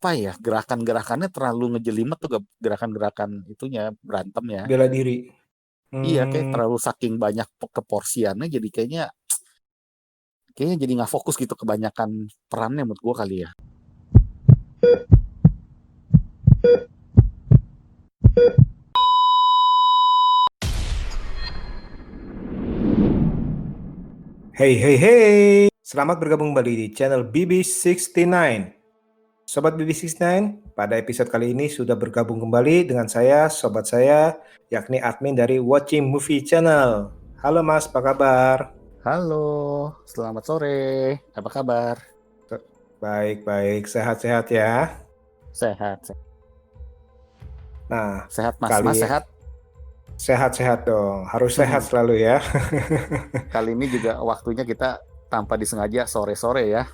apa ya, gerakan-gerakannya terlalu ngejelimet tuh, gerakan-gerakan itunya berantem ya. Bela diri. Iya, kayak terlalu saking banyak keporsiannya, jadi kayaknya jadi nggak fokus gitu, kebanyakan perannya menurut gue kali ya. Hey hey hey, selamat bergabung kembali di channel BB69. Sobat BB69, pada episode kali ini sudah bergabung kembali dengan saya, sobat saya, yakni admin dari Watching Movie Channel. Halo Mas, apa kabar? Halo, selamat sore. Apa kabar? Baik-baik, sehat-sehat ya. Sehat. Nah, Sehat Mas. kali Mas sehat? sehat-sehat dong, harus sehat selalu ya. Kali ini juga waktunya kita tanpa disengaja sore-sore ya.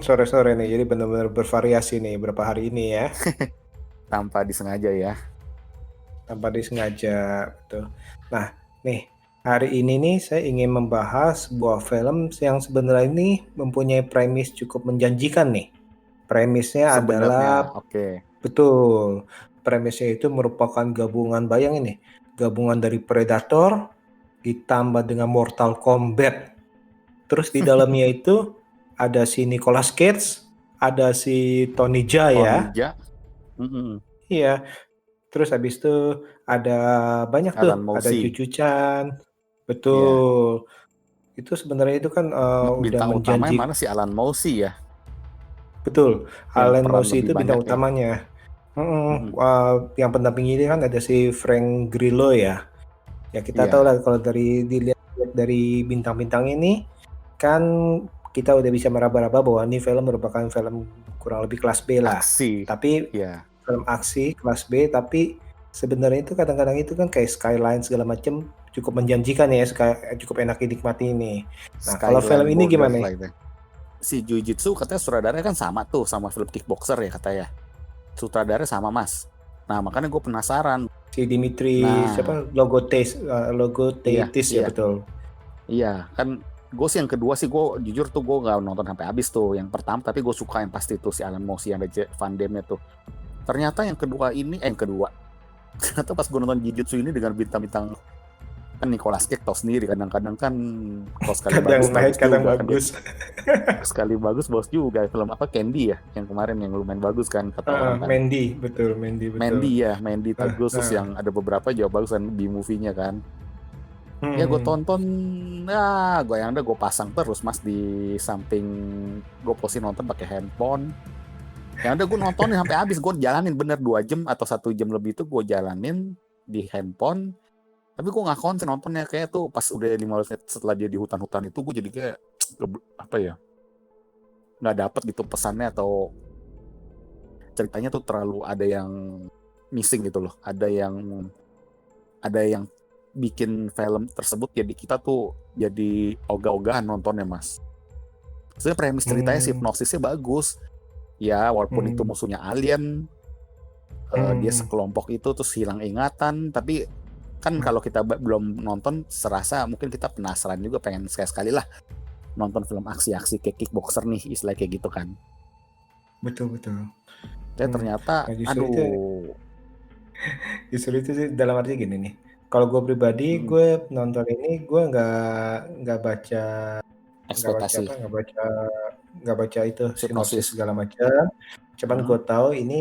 Sore-sore nih, jadi benar-benar bervariasi nih berapa hari ini ya. Tanpa disengaja ya. Tanpa disengaja, betul. Nah, nih hari ini nih saya ingin membahas sebuah film yang sebenarnya ini mempunyai premis cukup menjanjikan nih. Premisnya Sebenarnya, adalah oke. betul. Premisnya itu merupakan gabungan, bayangin nih, gabungan dari Predator ditambah dengan Mortal Kombat. Terus di dalamnya itu ada si Nicolas Cage, ada si Tony Jaa ya. Tony Jaa. Iya. Terus habis itu ada banyak tuh, Alan ada Moussi. Cucu Chan, Iya. betul. Itu sebenarnya itu kan udah Bintang utamanya menjanji, mana si Alan Moussi ya, betul. yang Alan peran Moussi lebih itu banyak bintang ya. utamanya. Yang pendamping ini kan ada si Frank Grillo ya. Ya kita tahu Iya, lah kalau dilihat dari bintang-bintang ini kan kita udah bisa meraba-raba bahwa ini film merupakan film kurang lebih kelas B lah. aksi. Tapi Iya, film aksi kelas B, tapi sebenarnya itu kadang-kadang itu kan kayak Skyline segala macam cukup menjanjikan ya, cukup enak dinikmati ini. Nah, kalau film Skyline ini gimana nih? Borderline ya. Si Jujitsu katanya sutradaranya kan sama tuh sama film Kickboxer ya katanya. Sutradaranya sama Mas. Nah makanya gue penasaran. Si Dimitri Nah, siapa? Logo iya, Teitis ya, iya, betul. iya. Kan gue sih yang kedua sih, gue jujur tuh gue nggak nonton sampai habis tuh. Yang pertama tapi gue suka yang pasti tuh si Alan Moussi yang ada Van Damme-nya tuh. Ternyata yang kedua ini, yang kedua. Ternyata pas gue nonton Jujutsu ini dengan bintang-bintang, kan Nicolas Cage tau sendiri, kadang-kadang kan kalau sekali bagus Kadang naik, bagus kadang juga kan dia. bagus. Sekali bagus bos juga. Film apa, Candy ya yang kemarin yang lumayan bagus kan kata orang kan. Mandy betul. Mandy Nah, bagus, terus nah. yang ada beberapa juga bagus kan di movie-nya kan. Ya gue Hmm. tonton, ya gue yang ada gue pasang terus Mas di samping, gue posisi nonton pakai handphone. Yang ada gue nontonin sampai habis, gue jalanin bener 2 jam atau 1 jam lebih itu gue jalanin di handphone. Tapi gue nggak konsen nontonnya, kayak tuh pas udah 15 menit setelah dia di hutan-hutan itu gue jadi kayak apa ya, nggak dapet gitu pesannya, atau ceritanya tuh terlalu ada yang missing gitu loh, ada yang bikin film tersebut jadi kita tuh jadi ogah-ogahan nontonnya Mas. Sebenarnya premis ceritanya sih, Hmm. hipnosisnya bagus ya, walaupun itu Hmm. musuhnya alien, dia Hmm. sekelompok itu terus hilang ingatan, tapi kan kalau kita belum nonton serasa mungkin kita penasaran juga, pengen sekali-sekali lah nonton film aksi-aksi kayak Kickboxer nih, istilah kayak gitu kan. Betul. Dan ternyata Nah, aduh, justru itu sih dalam arti gini nih. Kalau gue pribadi, mm, gue nonton ini gue nggak baca nggak baca ekspektasi, apa nggak baca itu sinopsis hipnosis. segala macam. Cuman Mm, gue tahu ini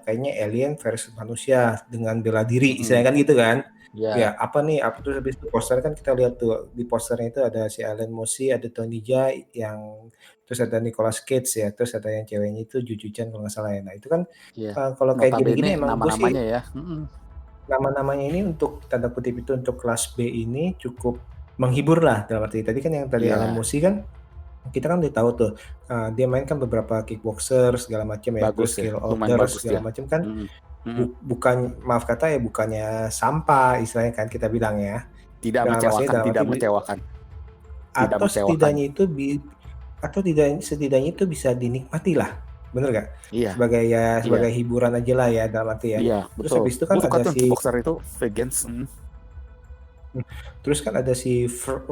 kayaknya alien versus manusia dengan bela diri, mm, istilahnya kan gitu kan. Ya ya, apa nih? Apa tuh habis itu poster kan kita lihat tuh di posternya itu ada si Alan Mosi, ada Tony Jaa yang terus ada Nicolas Cage ya, terus ada yang ceweknya itu Juju Chan kalau nggak salah ya. Nah itu kan ya. kalau kayak Notabene gini-gini emang gue sih nama-namanya ya. nama-namanya ini untuk tanda kutip itu untuk kelas B ini cukup menghibur lah dalam arti tadi kan yang tadi Alan Iya, Mosi kan kita kan udah tahu tuh dia main kan beberapa kickboxer segala macam ya bagus terus ya, skill lumayan order bagus segala dia. macam kan Mm, mm. bukan maaf kata ya bukannya sampah istilahnya kan kita bilang ya Tidak dalam maksudnya mengecewakan, dalam tidak arti mengecewakan, tidak atau mengecewakan. setidaknya itu atau tidak setidaknya itu bisa dinikmati lah bener gak Iya, sebagai iya, sebagai hiburan aja lah ya dalam arti ya iya, terus betul. habis itu Gue kan suka ada tuh si Kickboxer itu Vegans. Terus kan ada si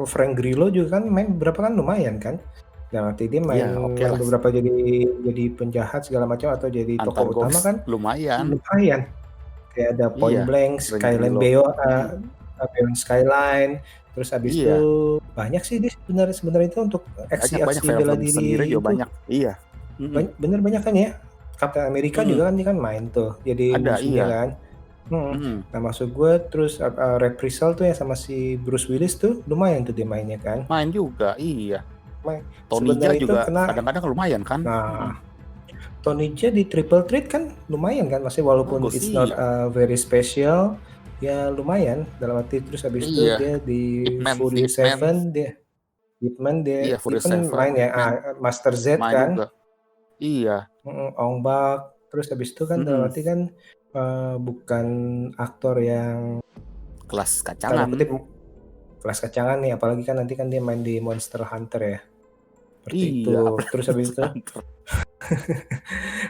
Frank Grillo juga kan main berapa kan lumayan kan. Dalam arti dia Iya, main oke main lah. beberapa jadi penjahat segala macam atau jadi tokoh utama Antagonis kan lumayan. lumayan. Kayak ada Iya, Point Blank, Randy Skyline Lo. Beyond Skyline, terus habis itu Iya, banyak sih dia sebenarnya itu untuk banyak aksi-aksi bela film-film sendiri diri juga itu banyak. Iya. Mm-mm. bener banyak kan ya. Captain America Mm-mm. juga kan dia kan main tuh jadi Ada, musuhnya iya. kan. Mm-mm. Nah maksud gue terus Reprisal tuh yang sama si Bruce Willis tuh lumayan tuh dia mainnya kan. Main juga, iya. Main. Tony Jaa Sebenarnya itu juga kena. kadang-kadang lumayan kan. Mm-mm. Nah Tony Jaa di Triple Threat kan lumayan kan, masih walaupun Bagus, it's not iya. very special, ya lumayan dalam arti terus habis itu Iya. dia di Fury Hitman. Seven dia Hitman Iya, dia Furious Hitman Seven, main ya Hitman Master Z main kan, juga. Iya. Ong Bak terus habis itu kan dalam Mm-mm. arti kan bukan aktor yang Kelas tanda kacangan. kutip kelas kacangan nih, apalagi kan nanti kan dia main di Monster Hunter ya, seperti itu. Iya, Terus habis itu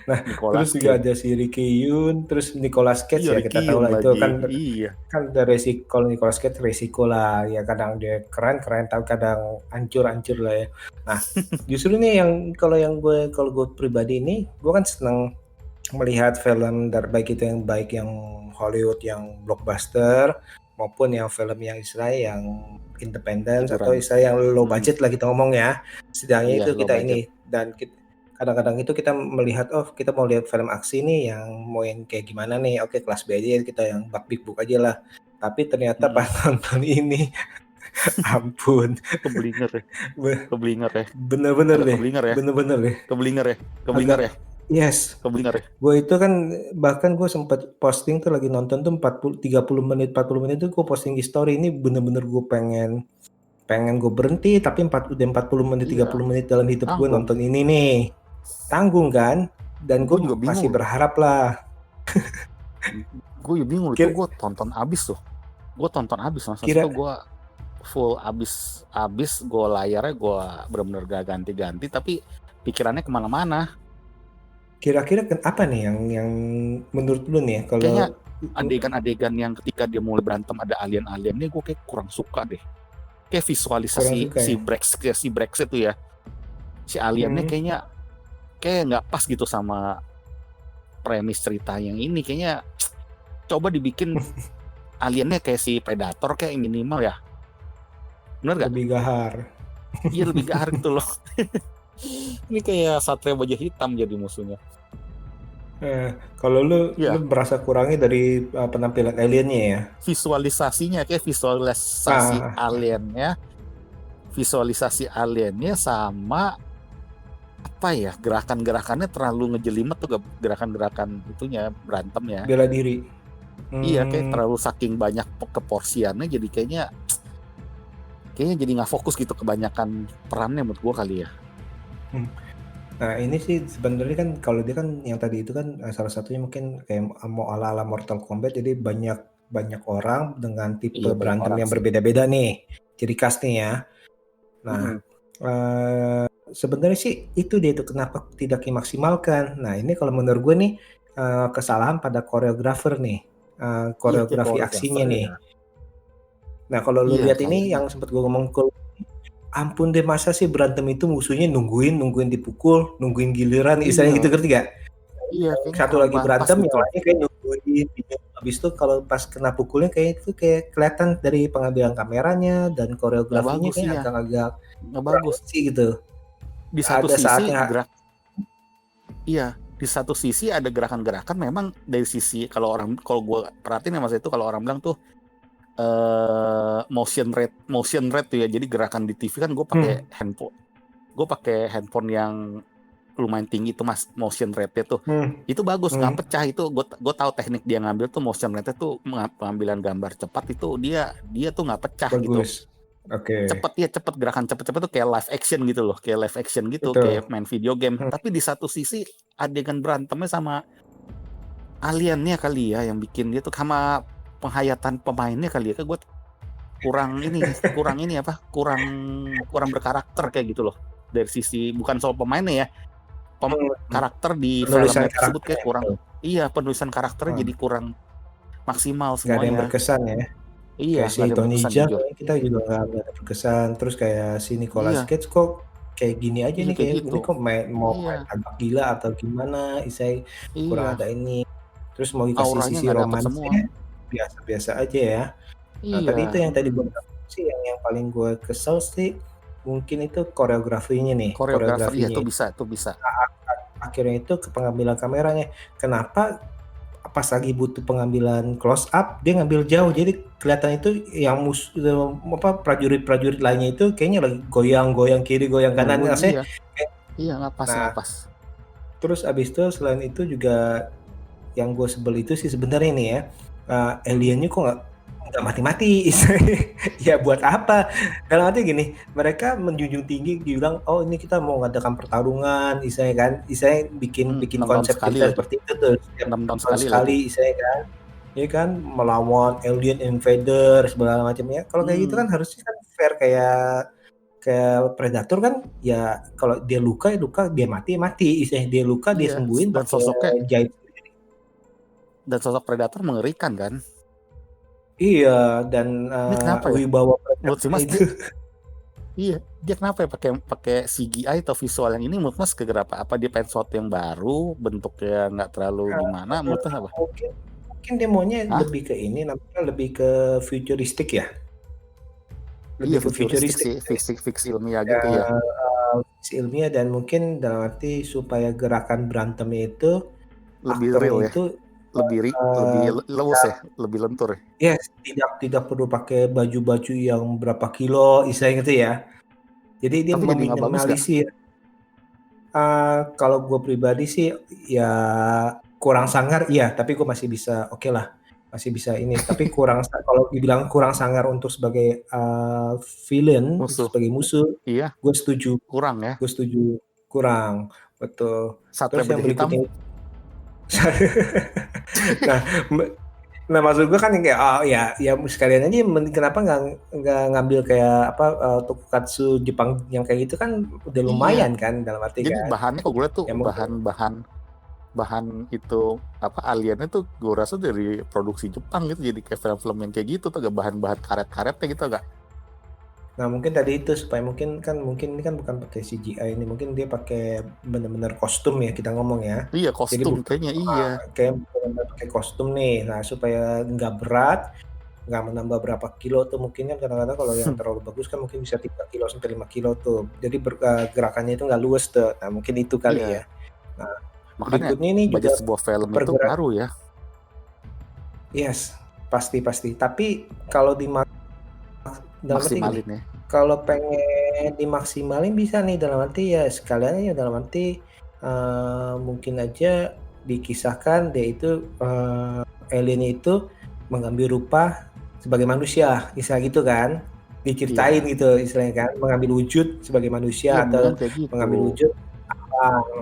nah terus Nicolas juga Cage. ada si Ricky Yun, terus Nicolas Cage Iya, ya kita Ricky tahu Yun lah itu lagi. kan Iya. ada resiko. Kalau Nicolas Cage resiko lah ya, kadang dia keren tapi kadang hancur lah ya. Nah justru nih yang kalau gue pribadi ini gue kan seneng melihat film baik itu yang Hollywood yang blockbuster maupun yang film yang istilahnya yang independen atau Hiburan. istilah yang low budget lah kita ngomong ya. Setidaknya Iya, itu low kita budget. ini dan kadang-kadang itu kita melihat kita mau lihat film aksi nih yang mau yang kayak gimana nih, oke kelas B aja kita yang big book aja lah, tapi ternyata pas nonton ini ampun Keblinger ya. Keblinger ya. bener-bener Agak deh keblinger ya. bener-bener deh Keblinger ya. Keblinger agak ya. yes. Keblinger ya. Gue itu kan bahkan gue sempat posting tuh lagi nonton tuh 40 menit tuh gue posting di story, ini bener-bener gue pengen gue berhenti tapi 40 menit Iya. 30 menit dalam hidup gue Tanggung. nonton ini nih tanggung kan, dan gue juga bingung masih berharap lah. Gue bingung itu gue tonton abis tuh. Gue tonton abis masa itu gue full abis gue layarnya gue benar-benar gak ganti-ganti tapi pikirannya kemana-mana. Kira-kira apa nih yang menurut lu nih kalau kayaknya adegan-adegan yang ketika dia mulai berantem ada alien-aliennya gue kayak kurang suka deh. Kayak visualisasi suka, ya? si Brexit tuh ya, si aliennya kayaknya kayak nggak pas gitu sama premis cerita yang ini. Kayaknya coba dibikin aliennya kayak si Predator kayak minimal ya, bener gak? Lebih gahar. Iya lebih gahar gitu loh. Ini kayak Satria Baja Hitam jadi musuhnya. Kalau lu merasa kurangnya dari penampilan aliennya ya? Visualisasinya kayak visualisasi aliennya, sama apa ya, gerakan-gerakannya terlalu ngejelimet tuh, gerakan-gerakan itunya berantemnya. Bela diri. Iya kayak terlalu saking banyak keporsiannya jadi kayaknya jadi nggak fokus gitu, kebanyakan perannya menurut gue kali ya. Nah ini sih sebenarnya kan kalau dia kan yang tadi itu kan salah satunya mungkin kayak mau ala Mortal Kombat, jadi banyak orang dengan tipe berantem yang berbeda-beda nih, ciri khasnya ya. Nah sebenarnya sih itu dia itu kenapa tidak dimaksimalkan. Nah ini kalau menurut gue nih kesalahan pada koreografer nih, koreografi aksinya nih. Nah kalau lu lihat ini yang sempat gue ngomong ke ampun deh, masa sih berantem itu musuhnya nungguin dipukul, nungguin giliran, istilahnya gitu, ngerti gak? Iya, satu lagi berantem yang lainnya kayak nungguin, habis itu kalau pas kena pukulnya kayak itu kayak kelihatan dari pengambilan kameranya dan koreografinya kayak agak-agak nggak bagus sih gitu. Di satu sisi di satu sisi ada gerakan-gerakan memang dari sisi kalau gue perhatiin ya mas, itu kalau orang bilang tuh motion rate tuh ya. Jadi gerakan di TV kan gue pakai handphone yang lumayan tinggi tuh mas, motion rate-nya tuh itu bagus, nggak pecah. Itu gue tahu teknik dia ngambil tuh motion rate-nya tuh, pengambilan gambar cepat itu dia tuh nggak pecah bagus. Gitu. Cepet gerakan cepet tuh kayak live action gitu loh, kayak main video game. Tapi di satu sisi adegan berantemnya sama aliennya kali ya yang bikin dia tuh, sama penghayatan pemainnya kali ya, gue kurang berkarakter kayak gitu loh. Dari sisi bukan soal pemainnya ya, karakter di filmnya tersebut kayak kurang. Iya, penulisan karakternya jadi kurang maksimal semuanya. Gak ada yang berkesan ya. Iya, kayak si Tony Jaa kita juga gak ada berkesan. Terus kayak si Nicolas Cage kok kayak gini aja Iya nih, kayak kayak gitu. ini kok mau main Iya, agak gila atau gimana, istilahnya kurang iya. ada ini. Terus mau dikasih Auranya sisi nggak dapet semua. romansnya biasa-biasa aja ya. Nah, Iya, tadi itu yang tadi gue bilang sih yang paling gue kesel sih mungkin itu koreografinya nih, koreografer iya koreografinya itu itu. bisa, itu bisa. Akhirnya itu ke pengambilan kameranya. Kenapa pas lagi butuh pengambilan close up dia ngambil jauh jadi kelihatan itu yang apa prajurit-prajurit lainnya itu kayaknya lagi goyang-goyang kiri goyang kanan Nungguin rasanya iya, iya nggak pas nah nggak pas. terus abis itu selain itu juga yang gue sebel itu sih sebenarnya nih ya aliennya kok nggak mati-mati ya buat apa dalam arti gini mereka menjunjung tinggi dibilang oh ini kita mau mengadakan pertarungan istilahnya kan istilahnya bikin bikin 6 tahun konsep sekali cerita lagi, seperti itu tuh setiap 6 tahun tahun sekali lagi. sekali istilahnya kan ini kan melawan alien invader segala macamnya kalau kayak gitu kan harusnya kan fair kayak kayak predator kan ya kalau dia luka ya luka dia mati mati istilahnya dia luka dia Iya, sembuhin dan pakai jahit. sosok predator mengerikan kan. Iya, dan Ini kenapa ya? wibawa Menurut si predatornya Mas itu dia, iya, dia kenapa ya pakai pakai CGI atau visual yang ini? Menurut Mas kegerapa? Apa dia pengen sesuatu yang baru, bentuknya nggak terlalu gimana? Menurut Mas apa? mungkin mungkin dia maunya Hah? lebih ke ini namanya lebih ke futuristik ya, Iya lebih ke futuristik futuristik sih, fiksi ilmiah ya, gitu ya. ilmiah dan mungkin dalam arti supaya gerakan berantemnya itu Lebih real aktornya ya, itu lebih uh, lewus tidak ya, lebih lentur ya. yes, tidak perlu pakai baju-baju yang berapa kilo istilahnya gitu ya. Jadi dia Tapi jadi nggak bagus nggak? meminimalisir. Kalau gue pribadi sih ya kurang sangar iya, tapi gue masih bisa oke lah, masih bisa ini. Tapi kalau dibilang kurang sangar untuk sebagai villain, untuk Musuh. sebagai musuh, Iya, gue setuju, kurang ya. gue setuju kurang, betul. Satria Terus yang berjah hitam. berikutnya, nah, nah maksud gue kan yang kayak oh ya ya sekalian aja kenapa nggak ngambil kayak apa tokusatsu Jepang yang kayak gitu kan udah Iya. lumayan kan dalam arti Jadi kan bahannya kok gue liat tuh ya mungkin bahan itu apa aliennya tuh gue rasa dari produksi Jepang gitu, jadi kayak film-film yang kayak gitu tuh gak bahan-bahan karet-karetnya gitu gak. nah mungkin tadi itu supaya mungkin ini kan bukan pakai CGI ini mungkin dia pakai benar-benar kostum ya kita ngomong ya Iya jadi kostum bukan kayaknya iya. kayak benar-benar pakai kostum nih nah supaya nggak berat nggak menambah berapa kilo tuh mungkin kan kadang-kadang kalau yang terlalu bagus kan mungkin bisa 3 kilo sampai 5 kilo tuh jadi gerakannya itu nggak luas tuh nah mungkin itu kali Iya ya nah makanya berikutnya ini juga budget sebuah film itu pergerakan ngaruh ya. yes pasti pasti tapi kalau dalam arti gini Maksimalin ya. kalau pengen dimaksimalin bisa nih dalam arti ya sekalian ya dalam arti mungkin aja dikisahkan dia itu alien itu mengambil rupa sebagai manusia istilah gitu kan diceritain Iya gitu istilahnya kan mengambil wujud sebagai iya manusia mendingan atau kayak gitu. mengambil wujud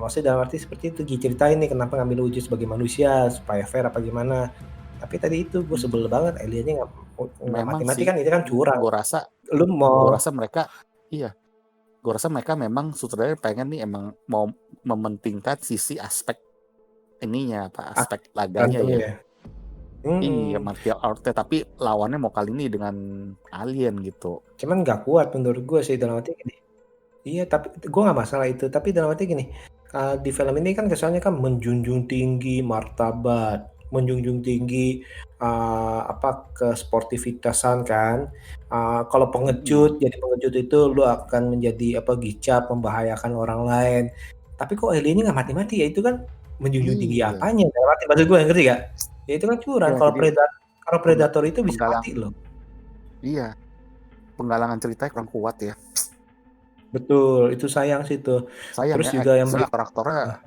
maksudnya dalam arti seperti itu diceritain nih kenapa ngambil wujud sebagai manusia supaya fair apa gimana tapi tadi itu gue sebel banget aliennya nggak Memang mati-mati sih kan itu kan curang gue rasa lu gue mau rasa mereka iya gue rasa mereka memang sutradara pengen nih emang mau mementingkan sisi aspek ininya apa aspek laganya berantemnya ya. ya. Iya Mhm. martial artnya tapi lawannya mau kali ini dengan alien gitu. Cuman nggak kuat menurut gue sih dalam arti gini iya tapi gue nggak masalah itu tapi dalam arti gini di film ini kan kesannya kan menjunjung tinggi martabat menjunjung tinggi apa kesportivitasan kan kalau pengecut Mm-mm. jadi pengecut itu lu akan menjadi apa gicap membahayakan orang lain tapi kok aliennya nggak mati-mati ya itu kan menjunjung tinggi Iya apanya dalam arti maksud gue ngerti gak ya itu kan curang ya jadi kalau predator itu bisa penggalang mati loh. iya penggalangan ceritanya kurang kuat ya. Betul, itu sayang sih tuh. Sayang Terus ya juga yang aktor-aktornya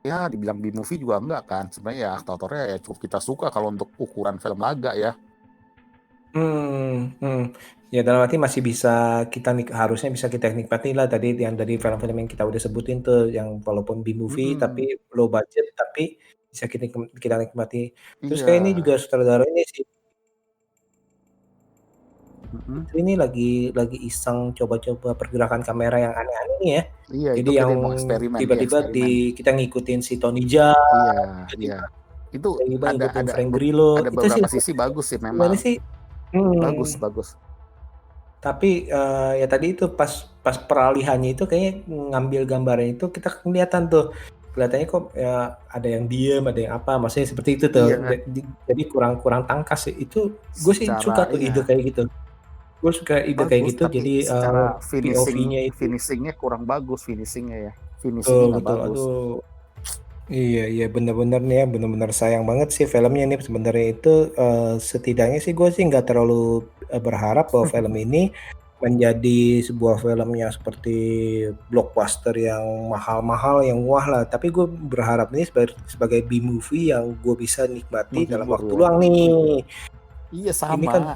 ya dibilang B movie juga enggak kan sebenarnya ya aktor-aktornya ya cukup kita suka kalau untuk ukuran film laga ya. hmm. Ya dalam arti masih bisa harusnya bisa kita nikmati lah tadi yang dari film-film yang kita udah sebutin tuh yang walaupun B-movie Mm-mm. tapi low budget tapi bisa kita nikmati. Terus Iya kayak ini juga sutradara ini sih Mm-mm. ini lagi iseng coba-coba pergerakan kamera yang aneh-aneh nih ya. Iya itu Jadi kayak yang dia mau eksperimen dia tiba-tiba eksperimen. kita ngikutin si Tony Jaa, Iya iya tiba-tiba itu tiba-tiba ngikutin ada Frank Grillo. ada Itu sih beberapa sisi bagus sih gimana memang sih? bagus Hmm. bagus Tapi ya tadi itu pas pas peralihannya itu kayaknya ngambil gambarnya itu kita kelihatan tuh. Kelihatannya kok ya ada yang diem, ada yang apa, maksudnya seperti itu tuh. Iya, Jadi kurang kurang tangkas sih. Itu gue sih suka secara tuh ide iya kayak gitu. Gue suka ide kayak bagus, gitu. tapi Jadi secara POV-nya itu finishingnya kurang bagus finishingnya ya. betul Finishingnya nggak betul. bagus. Aduh, iya iya bener-bener nih ya, bener-bener sayang banget sih filmnya nih sebenarnya itu setidaknya sih gue sih nggak terlalu berharap bahwa film ini menjadi sebuah film yang seperti blockbuster yang mahal-mahal yang wah lah, tapi gue berharap ini sebagai B-movie yang gue bisa nikmati dalam Menghibur waktu ya. luang nih. Iya Ini kan sama.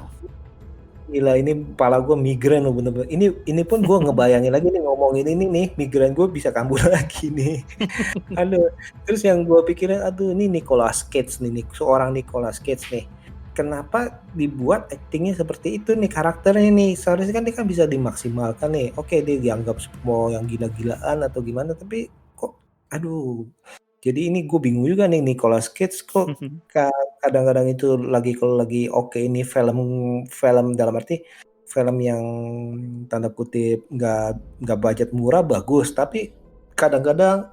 gila, ini kepala gue migrain loh bener-bener. Ini pun gue ngebayangin lagi nih ngomongin ini nih, migrain gue bisa kambuh lagi nih. Aduh, terus yang gue pikirin, aduh ini Nicolas Cage nih, seorang Nicolas Cage nih. Kenapa dibuat aktingnya seperti itu nih, karakternya nih? Seharusnya kan dia kan bisa dimaksimalkan nih. Oke, dia dianggap mau yang gila-gilaan atau gimana, tapi kok, aduh. Jadi ini gue bingung juga nih, Nicolas Cage kok kadang-kadang itu kalau lagi oke ini film film dalam arti film yang tanda kutip nggak budget murah bagus, tapi kadang-kadang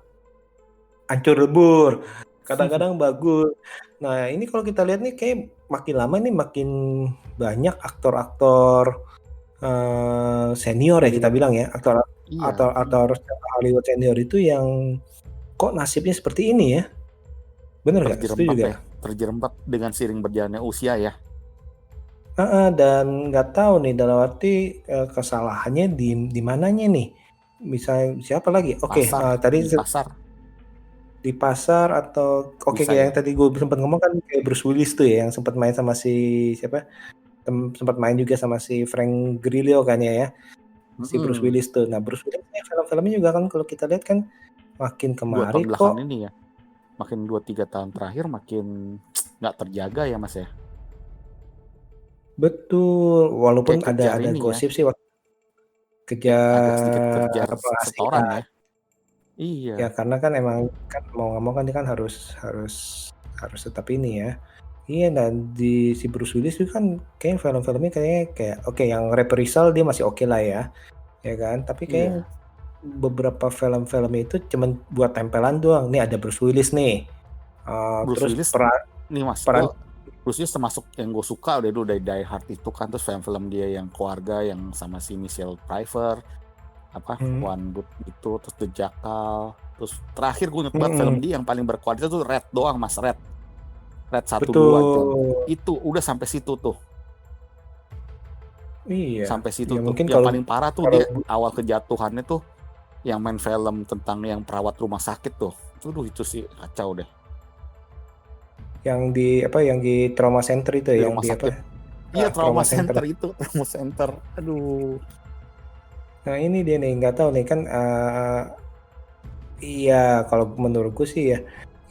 hancur lebur, kadang-kadang bagus. Nah, ini kalau kita lihat nih kayak makin lama nih makin banyak aktor-aktor senior ya kita Hollywood. bilang ya, aktor Iya, aktor aktor Hollywood senior itu yang kok nasibnya seperti ini ya? Bener nggak? Setuju terjerembab ya. nggak? Terjerembab dengan seiring berjalannya usia ya. Heeh, dan nggak tahu nih dalam arti kesalahannya di mananya nih? Misalnya siapa lagi? Oke, Pasar, tadi di pasar di pasar atau oke bisa kayak yang ya. tadi gue sempat ngomong kan kayak Bruce Willis tuh ya yang sempat main sama si siapa? Sempat main juga sama si Frank Grillo kan ya, si Bruce Mm-mm. Willis tuh. Nah, Bruce Willis nih film-filmnya juga kan kalau kita lihat kan makin 2 tahun kemari belakangan kok ini ya. Makin 2-3 tahun terakhir makin nggak terjaga ya Mas ya. betul walaupun Kayak kejar ada ini ya. gosip sih waktu Kayak agak sedikit kejar kejar setoran penghasilan. ya. Iya. Ya karena kan emang kan mau nggak mau kan dia kan harus harus harus tetap ini ya. Iya dan di si Bruce Willis itu kan kayak film-filmnya kayaknya kayak oke yang Reprisal dia masih oke lah ya kan. Tapi kayak Iya. beberapa film-filmnya itu cuman buat tempelan doang. Nih ada Bruce Willis nih. Bruce Terus Willis peran nih Mas, peran Bruce Willis termasuk yang gue suka udah dulu dari Die Hard itu kan, terus film-film dia yang keluarga yang sama si Michelle Pfeiffer apa hmm, One Good itu, terus The Jackal, terus terakhir gue inget banget film hmm, dia yang paling berkualitas tuh Red doang Mas. Red 1-2 jam betul. itu udah sampai situ tuh, Iya. sampai situ Ya tuh. mungkin Yang kalau paling parah tuh kalau dia awal kejatuhannya tuh yang main film tentang yang perawat rumah sakit tuh. Itu sih kacau deh. yang di apa yang di trauma center itu Di ya, yang rumah di apa? sakit. Iya, trauma Trauma center. center itu, trauma center. Aduh. Nah ini dia nih nggak tahu nih kan iya kalau menurutku sih ya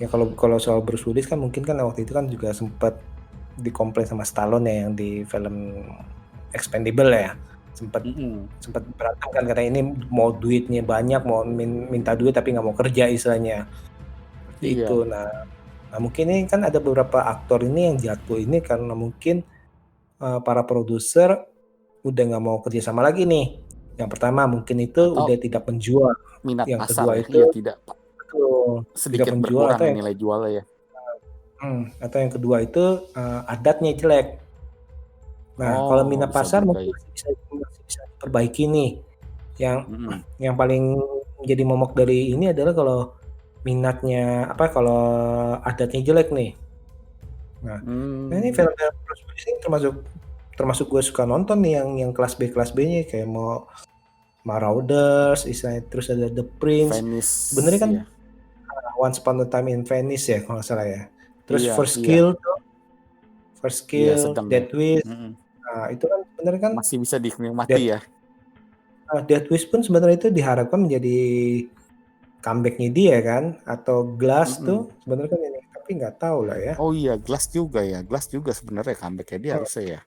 kalau kalau soal Bruce Willis kan mungkin kan waktu itu kan juga sempat dikomplain sama Stallone ya yang di film Expendable ya sempat Mm-mm. sempat berantem kan karena ini mau duitnya banyak mau minta duit tapi nggak mau kerja istilahnya seperti itu. Iya, Nah mungkin ini kan ada beberapa aktor ini yang jatuh ini karena mungkin para produser udah nggak mau kerja sama lagi nih. Yang pertama mungkin itu atau udah tidak menjual. minat Yang pasar kedua ya. itu Iya, tidak, betul, tidak sedikit menjual berkurang ya nilai jualnya ya. atau yang kedua itu adatnya jelek. Nah, kalau Oh, minat bisa pasar juga mungkin ya. masih bisa diperbaiki nih. Yang Mm-mm. yang paling jadi momok dari ini adalah kalau minatnya apa kalau adatnya jelek nih. Nah ini Hmm. film-film Bruce Willis ini termasuk termasuk gue suka nonton nih yang kelas B-nya kayak mau Marauders, istilahnya terus ada The Prince. Sebenarnya Venice kan ya. Once Upon a Time in Venice ya kalau nggak salah ya. Terus Iya, iya. First Iya, Kill, sedang ya. Death Wish. Mm-mm. Nah, itu kan sebenarnya kan Masih bisa dinikmati Death, ya. Death Wish pun sebenarnya itu diharapkan menjadi comeback-nya dia kan atau Glass tuh Mm-mm. sebenarnya kan ini tapi nggak tahu lah ya. Oh iya, Glass juga ya. Glass juga sebenarnya comeback-nya dia Hmm, harusnya ya.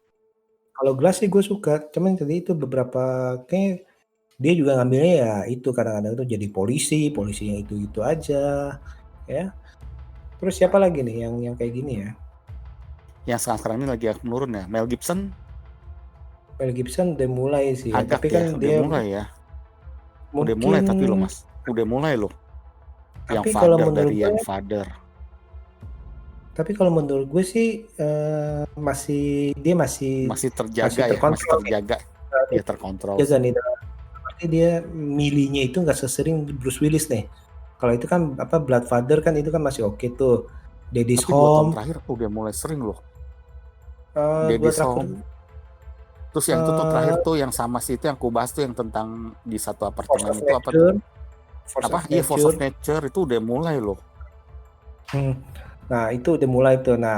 Kalau Glass sih gue suka, cuman tadi itu beberapa kayak dia juga ngambilnya ya itu kadang-kadang tuh jadi polisinya itu aja ya. Terus siapa lagi nih yang kayak gini ya? Yang sekarang ini lagi menurun ya. Mel Gibson Mel Gibson udah mulai sih ya, Agak tapi ya, kan udah dia mulai ya. Udah mulai mungkin, tapi lo Mas. Udah mulai loh. Yang tapi kalau Father menurut dari gue Yang Father. tapi kalau menurut gue sih masih dia masih Masih terjaga ya, masih terkontrol nih. terjaga. Dia Ya terkontrol jaga sih. nih, berarti dia milihnya itu nggak sesering Bruce Willis nih. Kalau itu kan apa Bloodfather kan itu kan masih oke tuh. Daddy's Tapi 2 tahun Home, terakhir udah mulai sering loh. dua Daddy's terakhir Home. Terus yang itu tuh terakhir eh, tuh yang sama sih itu yang ku bahas tuh yang tentang di satu Force apartemen of itu apa tuh? Nature, Force Apa? of Iya Force of Nature. Nature itu udah mulai loh. Nah itu udah mulai tuh. Nah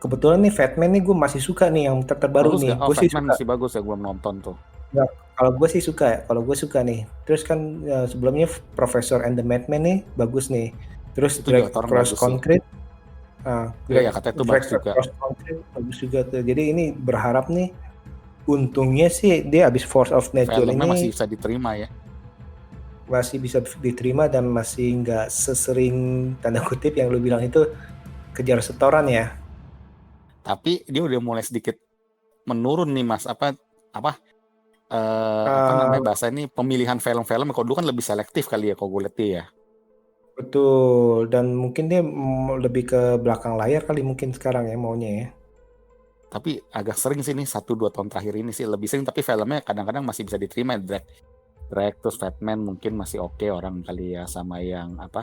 kebetulan nih Fatman nih gue masih suka nih yang terbaru Bagus nih. gak? Oh Gue sih Fatman suka. masih bagus ya, gue belum nonton tuh. Nggak, kalau gue sih suka ya. Kalau gue suka nih. Terus kan sebelumnya Professor and the Madman nih bagus nih. Terus Itu Drag juga orang Cross bagus sih. Concrete. Iya ya katanya itu bagus juga. Cross Concrete bagus juga tuh. Jadi ini berharap nih. Untungnya sih dia habis Force of Nature Filmnya masih ini bisa diterima ya. masih bisa diterima dan masih nggak sesering tanda kutip yang lu bilang itu kejar setoran ya. Tapi dia udah mulai sedikit menurun nih Mas. Apa Uh, namanya bahasa ini pemilihan film-film kalau dulu kan lebih selektif kali ya kalau gue lihat dia ya. Betul, dan mungkin dia lebih ke belakang layar kali mungkin sekarang ya maunya ya. Tapi agak sering sih nih 1-2 tahun terakhir ini sih lebih sering, tapi filmnya kadang-kadang masih bisa diterima. Drake terus Fatman mungkin masih oke orang kali ya, sama yang apa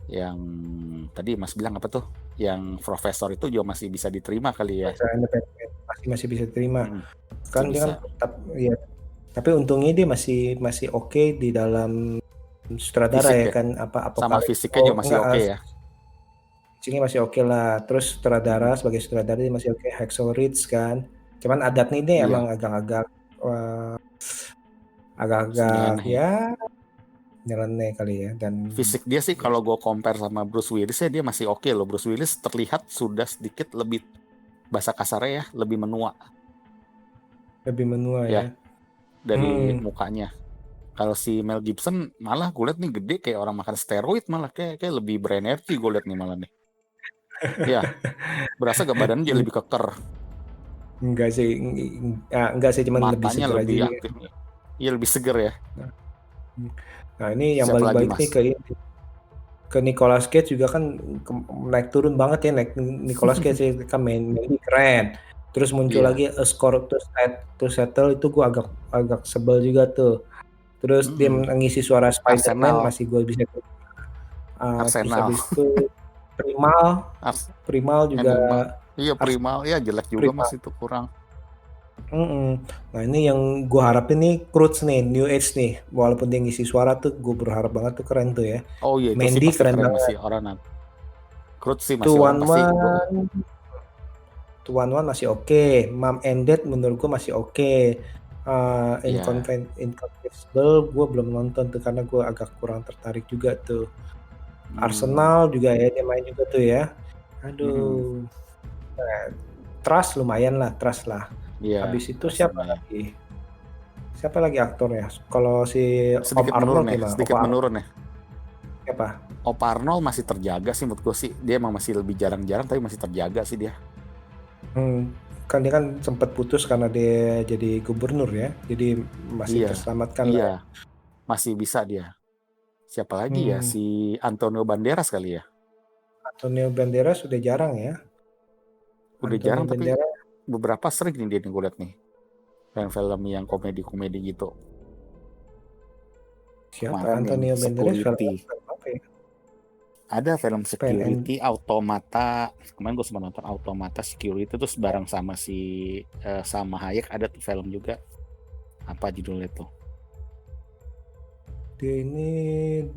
yang tadi Mas bilang apa tuh yang profesor itu juga masih bisa diterima kali ya. Masih bisa diterima. Masih Kan dia kan bisa. tetap ya. Tapi untungnya dia masih oke di dalam sutradara Fisik ya ya, kan apa sama Apocalypto fisiknya juga masih enggak oke ya. fisiknya masih oke lah. Terus sutradara Mm-mm. sebagai sutradara dia masih oke. Hacksaw Ridge kan. Cuman adatnya ini Iya, emang agak-agak agak-agak nyeleneh ya. ya nyeleneh kali ya dan Fisik dia sih kalau gue compare sama Bruce Willis ya dia masih oke loh. Bruce Willis terlihat sudah sedikit lebih, bahasa kasarnya ya, lebih menua lebih menua ya ya. dari Hmm. mukanya. Kalau si Mel Gibson malah gue liat nih gede kayak orang makan steroid, malah kayak lebih berenergi gue liat nih malah nih. Ya, berasa gak badannya jadi lebih keker, Enggak sih cuman lebih matanya seger aja lebih dia. aktif nih. Iya lebih seger ya. Nah ini yang Siapa paling lagi balik nih Mas? ke Nicolas Cage juga kan naik turun banget ya Nicolas Cage sih kan main keren. Terus muncul Iya. lagi A Score to Settle itu gue agak sebel juga tuh. Terus dia Mm-mm. ngisi suara Spider-Man Arsenal, masih gue bisa. Terus Arsenal, habis itu Primal Ars Primal juga Animal. Iya Ars- Primal, ya jelek juga Mas Primal. itu kurang. Nah ini yang gue harapin nih Croods nih New Age nih walaupun dia ngisi suara tuh gue berharap banget tuh keren tuh ya. Oh iya itu sih Mandy pasti keren keren banget. masih orang. Cruz sih masih orang pasti gue. 211 211 masih oke. Mom and Dad menurut gue masih oke. Iya. Inconceivable gue belum nonton tuh karena gue agak kurang tertarik juga tuh. Hmm. Arsenal juga ya dia main juga tuh ya. Mm-mm. Aduh. Nah, Trust lumayan lah, Trust lah. Iya, Habis itu terus siapa lumayan. lagi? Siapa lagi aktornya? Kalau si Om Sedikit Arnold menurun ya, gimana? sedikit menurun ya. Siapa? Opa Arnold masih terjaga sih menurut gue sih. Dia emang masih lebih jarang-jarang tapi masih terjaga sih dia. Kan dia kan sempat putus karena dia jadi gubernur ya. Jadi masih Iya, terselamatkan lah. iya, masih bisa dia. Siapa lagi ya? Hmm, Si Antonio Banderas kali ya. Antonio Banderas sudah jarang ya. Udah Antonio jarang tapi Banderas beberapa sering nih dia nih gue liat nih. Film-film yang komedi-komedi gitu. siapa? Kemarin yang Antonio Banderas film Security. apa ya? Ada film PNN. Security, Automata. Kemarin gue sempat nonton Automata Security terus bareng sama si sama Hayek ada tuh film juga. Apa judulnya tuh? Dia ini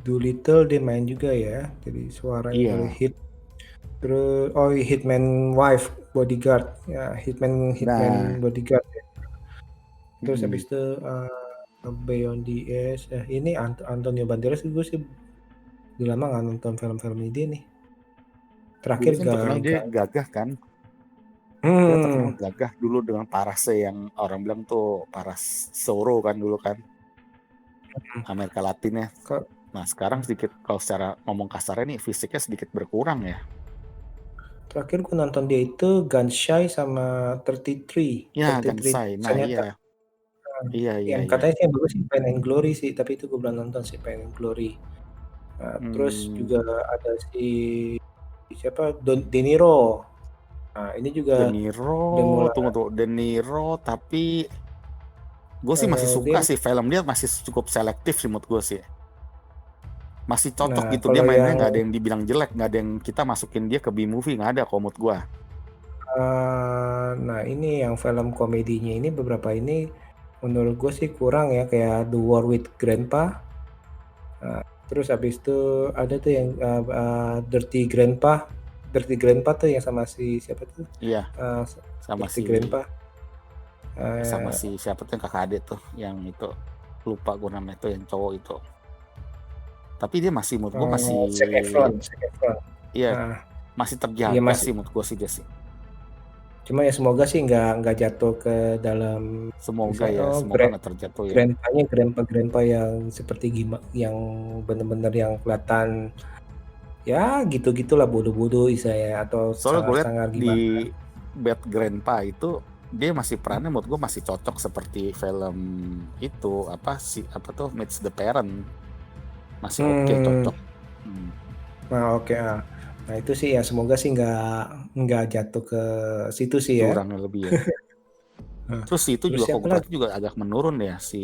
Doolittle dia main juga ya. Jadi suaranya Iya. boleh hit. Terus Hitman Wife Bodyguard ya Hitman Nah, Bodyguard ya. Terus habis mm, itu Beyond the Edge ini Antonio Banderas gue sih udah lama nggak nonton film-film ini dia nih. dulu Terakhir kan terkenal dia gak gagah kan. Dia terkenal hmm, gagah dulu dengan Parase yang orang bilang tuh Paras Soro kan dulu kan. Amerika Latin ya. kok Nah sekarang sedikit kalau secara ngomong kasarnya nih fisiknya sedikit berkurang ya. Terakhir gue nonton dia itu Gunshy sama 33. Ya, 33 Gansai. Nah, ternyata iya. Iya. yang katanya sih yang bagus sih Pain and Glory sih, tapi itu gue belum nonton sih Pain and Glory. Nah, terus Hmm, juga ada si siapa De Niro. Nah, ini De juga udah Niro, mulai tunggu tuh, De Niro, tapi gue sih masih dia. suka sih film dia masih cukup selektif sih menurut gue sih. Masih cocok Nah, gitu dia kalau mainnya yang nggak ada yang dibilang jelek, nggak ada yang kita masukin dia ke B-movie nggak ada kalau menurut gue. nah ini yang film komedinya ini beberapa ini menurut gue sih kurang ya, kayak The War with Grandpa. Nah, terus habis itu ada tuh yang Dirty Grandpa. Dirty Grandpa tuh yang sama si siapa tuh? Iya, Uh, sama Dirty si Grandpa. siapa tuh yang kakak adik tuh, yang itu lupa gue namanya tuh yang cowok itu. Tapi dia masih menurut gue masih, Zac Efron. iya Nah, masih iya terjaga masih. sih menurut gue sih dia sih. Cuma ya semoga sih nggak jatuh ke dalam Semoga misalnya ya, semoga nggak terjatuh ya. grandpa yang seperti gimana yang benar-benar yang kelihatan ya gitu-gitulah bodoh-bodoh istilahnya atau Soalnya gue lihat sangar-sangar di gimana. Bad Grandpa itu dia masih perannya menurut gue masih cocok seperti film itu apa tuh Meets the Parent, masih oke, cocok. Nah oke nah itu sih ya semoga sih nggak jatuh ke situ sih ya. Jurangnya lebih ya. Nah, Terus itu terus juga siapa lagi? kontraknya juga agak menurun ya si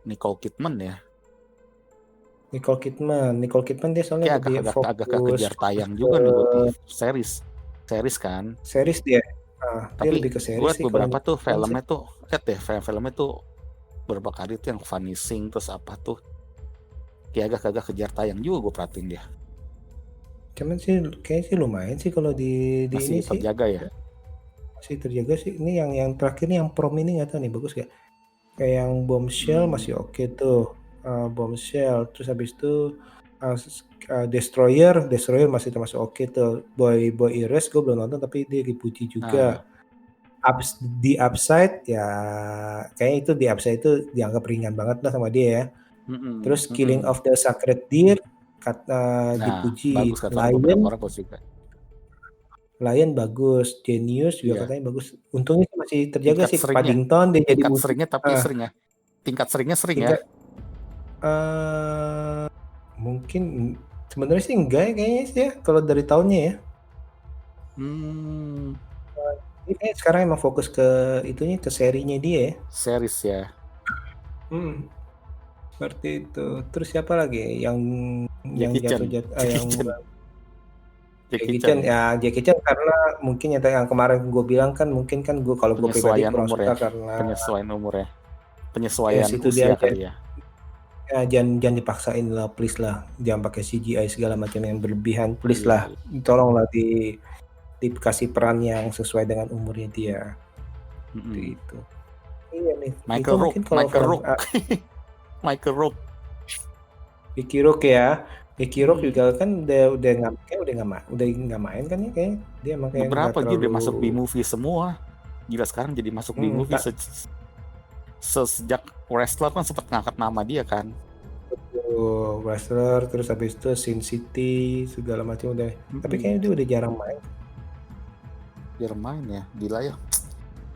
Nicole Kidman ya. Nicole Kidman dia soalnya Kayak lebih agak fokus kejar tayang ke juga nih buat di series kan. series dia. Nah, dia Tapi lebih ke gue series liat sih kalau beberapa tuh Nicole Kidman sih. filmnya tuh, liat deh film-filmnya tuh beberapa kali tuh yang vanishing terus apa tuh kayak agak kejar tayang juga gue perhatiin dia. Cuman sih kayaknya sih lumayan sih kalau di Masih ini sih terjaga ya. masih terjaga sih. Ini yang terakhir nih yang Prom ini nggak tahu nih bagus gak? Kayak yang Bombshell masih oke tuh. Bombshell terus habis itu Destroyer masih termasuk oke tuh. Boy Erased gue belum nonton tapi dia dipuji juga. Di Upside ya kayaknya itu di Upside itu dianggap ringan banget lah sama dia ya. Terus Killing of the Sacred Deer dipuji. Bagus kata beberapa orang juga. Lion bagus, Genius juga katanya bagus. Untungnya masih terjaga Tingkat sih seringnya, Paddington dia jadi tingkat seringnya tapi sering ya. Tingkat seringnya sering ya. Mungkin sebenarnya sih enggak ya kayaknya sih ya kalau dari tahunnya ya. Ini kayak sekarang emang fokus ke itunya ke serinya dia ya. Series ya. Seperti itu. Terus siapa lagi yang jatuh yang Jackie Chan ya Jackie Chan karena mungkin yang kemarin gue bilang kan mungkin kan gue kalau gue pribadi kurang suka karena penyesuaian umur ya. Penyesuaian itu usia dia, kali ya. Ya, jangan dipaksain lah, please lah. Jangan pakai CGI segala macam yang berlebihan, please lah. Tolonglah dikasih peran yang sesuai dengan umurnya dia. Itu. Iya nih. Michael Rourke. Mickey Rourke ya. Mickey Rourke juga kan udah nggak main kan ya kayak dia emang kayak beberapa dia udah masuk B-movie semua. Gila sekarang jadi masuk B-movie sejak Wrestler kan sempat ngangkat nama dia kan. Betul, Wrestler terus habis itu Sin City segala macam udah. Tapi kayaknya dia udah jarang main. Jarang main ya, gila ya.